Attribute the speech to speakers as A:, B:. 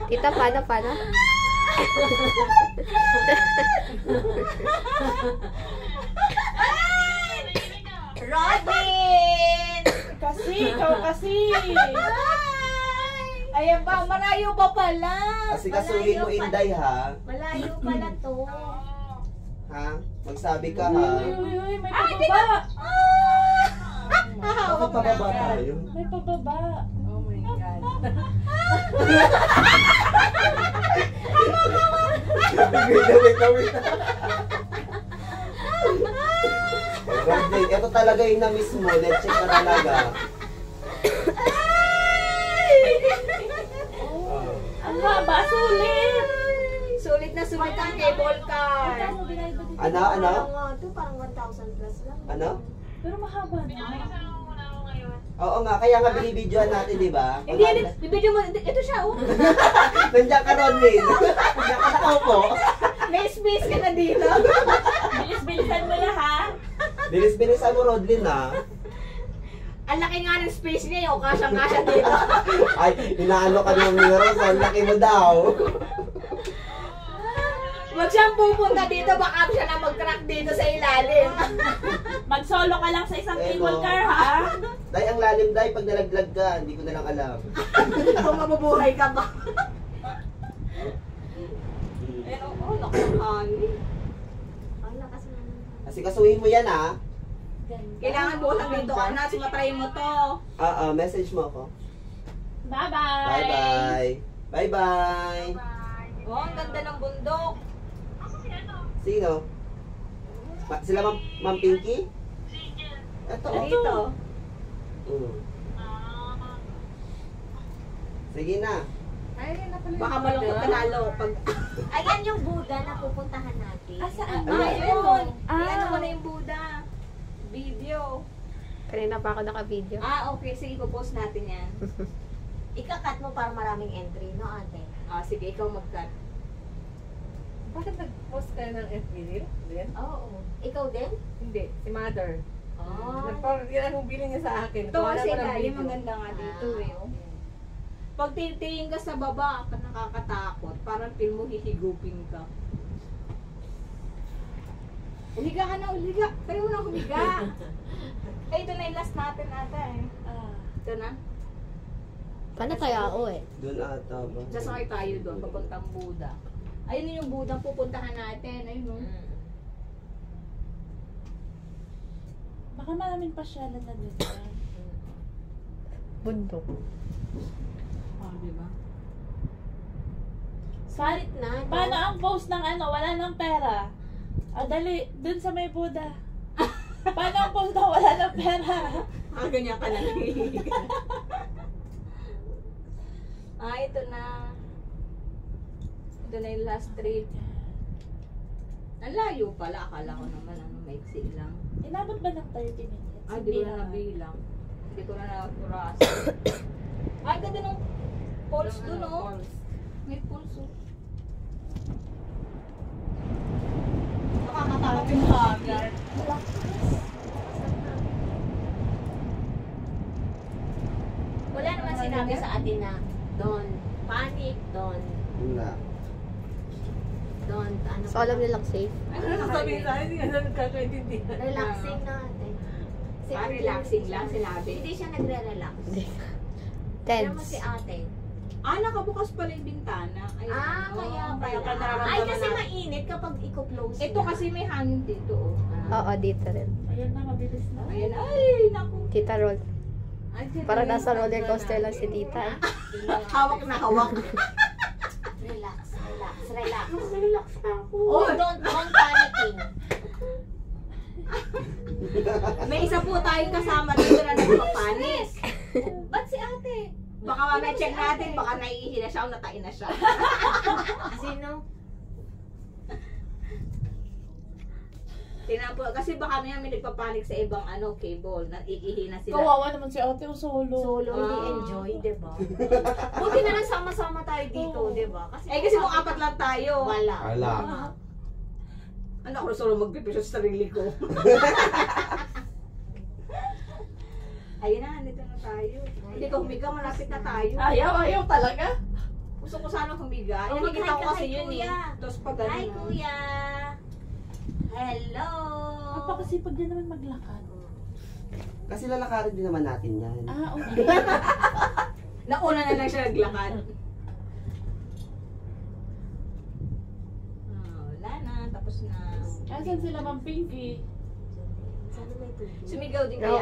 A: Tita, paano?
B: Robin!
C: Kasi. Ayan ba, malayo ba pala?
D: Kasi kasuhin mo, Inday, ha?
B: Malayo pala to.
D: Ha? Magsabi ka, ha?
C: Uy, may pababa.
D: Bakit pababa tayo?
C: May pababa. Oh my God.
D: Wait. Rodney, ito talaga yung na-miss mo. Let's check ka talaga.
C: Ang haba, sulit.
B: Sulit na sulit ang cable car.
D: Ano?
B: Ito parang 1,000 plus lang.
D: Ano?
C: Pero mahaba na.
D: Oo nga, kaya nga binibidyoan natin, di ba?
B: Hindi, bibidyo mo. Ito siya, oh.
D: Nandiyan ka, Rodney. Nandiyan ka nakaupo.
B: May space ka na dito.
C: Bilis-bilisan mo na, ha?
D: Bilis-bilisan mo, Rodlin, ha?
B: Ang laki nga ng space niya, yung kasyang-kasya dito.
D: Ay, inaano ka ng mirror, ang laki mo daw.
B: Huwag siyang pupunta dito, baka siya na mag-crack dito sa ilalim.
C: Mag-solo ka lang sa isang
D: Eh,
C: cable
D: no.
C: car, ha?
D: Day, ang lalim, Day, pag nalaglag ka, hindi ko na lang alam.
B: Kung mabubuhay ka ba? Pero, oh, lakas ng hangin. Ang lakas ng hangin.
D: Kasi kasuhin mo yan, ha?
B: Kailangan bukas dito, anak, sumatry mo to.
D: Message mo ako.
C: Bye-bye.
D: Bye-bye. Bye-bye.
B: Oh, ang ganda ng bundok.
D: Sino? Sila Ma'am Pinky? Ito.
B: Dito.
D: Sige na.
B: Baka malungkot ka lalo pag...
E: Ayan yung Buddha na pupuntahan natin.
C: Saan?
B: Ayun. Ano mo na yung Buddha? Video.
A: Kanina pa ako naka-video.
B: Okay. Sige, ipopost natin yan.
E: Ika-cut mo para maraming entry, no ate?
B: Sige, ikaw mag-cut.
F: Bakit nag-post kayo ng FB din?
E: Oo. Ikaw din?
F: Hindi, si Mother.
E: Oh.
F: Yan ang bili niya sa akin.
B: Ito kasi
F: Kuha na ko ng
B: lalim,
F: video.
B: maganda nga dito eh. Oh. Pag titingin ka sa baba, nakakatakot. Parang feel mo hihigupin ka. Umiga ka na, umiga. Try mo na humiga. Ito na yung last natin ata eh. Ito na.
A: Paano tayo ako eh?
D: Doon ata ba?
B: Sasakay tayo doon, papuntang Buda. Ayun yung Buda pupuntahan natin. Ayun.
C: Baka maraming pasyalan na dito.
A: Bundok.
B: Diba?
E: Salit na.
C: Paano ang post ng wala ng pera? Dali, dun sa may Buddha. Paano ang post ng wala ng pera?
B: Ganyan ka lang. Ito na. Ito na yung last trip. Ang layo pala. Akala ko naman maiksi lang.
C: Inabot ba ng 30 minutes?
B: Di ko na nabilang. Hindi ko na nakuras. Ganda ng pulse dun, oh. May pulse, oh. Nakakatakot yung hangin.
E: Wala naman sinabi sa atin na don't panic, don't
D: Wala.
E: ano
A: So alam nilang safe.
F: Ano sasabihin sa akin? Hindi ka na nagkakaintindihan.
E: relaxing na ate. Si ate
B: Relaxing lang sinabi.
E: Hindi siya nagre-relax. Pero
A: Tense.
E: si ate.
B: Nakabukas pala yung bintana. Ayun,
E: Kaya
B: ka
E: pala.
B: nararamdaman
E: Ay, kasi
B: na-
E: mainit kapag i-close
B: Ito kasi may hangin dito, oh.
A: Oo, dito rin.
C: Ayan na, mabilis na.
B: Ayan, ay, naku.
A: Tita roll.
B: Ay, dito
A: Parang
B: yung
A: nasa roller
B: pagdala
A: coaster lang si
B: natin.
A: tita.
B: Hawak na hawak.
E: Relax.
F: Relax na ako.
E: Oh, don't panicking.
B: May isa po tayong kasama dito na nagpapanis.
E: Ba't si ate?
B: Baka mamaya check natin, baka naiihi na siya o natain na siya.
E: Sino?
B: Tingnan po, kasi baka may nagpapanik sa ibang cable, naiihi na sila.
C: Kawawa naman si ate, solo.
E: Solo, hindi enjoy, diba? Buti na lang sama-sama tayo dito, diba?
B: Kasi kung apat lang tayo.
E: Wala.
D: Ala.
B: Ano ako solo magpipisyo sa sarili ko. Ayun na, nandito na tayo. Hindi ka humiga, malapit na tayo.
C: Ayaw talaga.
B: Gusto ko sana mabiga.
E: Oh,
B: Nakikita ko
E: mag-hi ka
B: kasi
E: kay
B: yun eh.
E: Kuya.
B: Tapos pag
E: Hi,
B: ano.
E: Kuya! Hello!
C: Napakasipag din naman maglakad.
D: Kasi lalakarin din naman natin yan.
C: Ah, okay.
B: Nauna na lang siya naglakad. Wala na. Tapos na.
C: Asan sila Ma'am Pinky?
E: Sana may tubig.
B: Sumigaw din
A: Oo.
B: kaya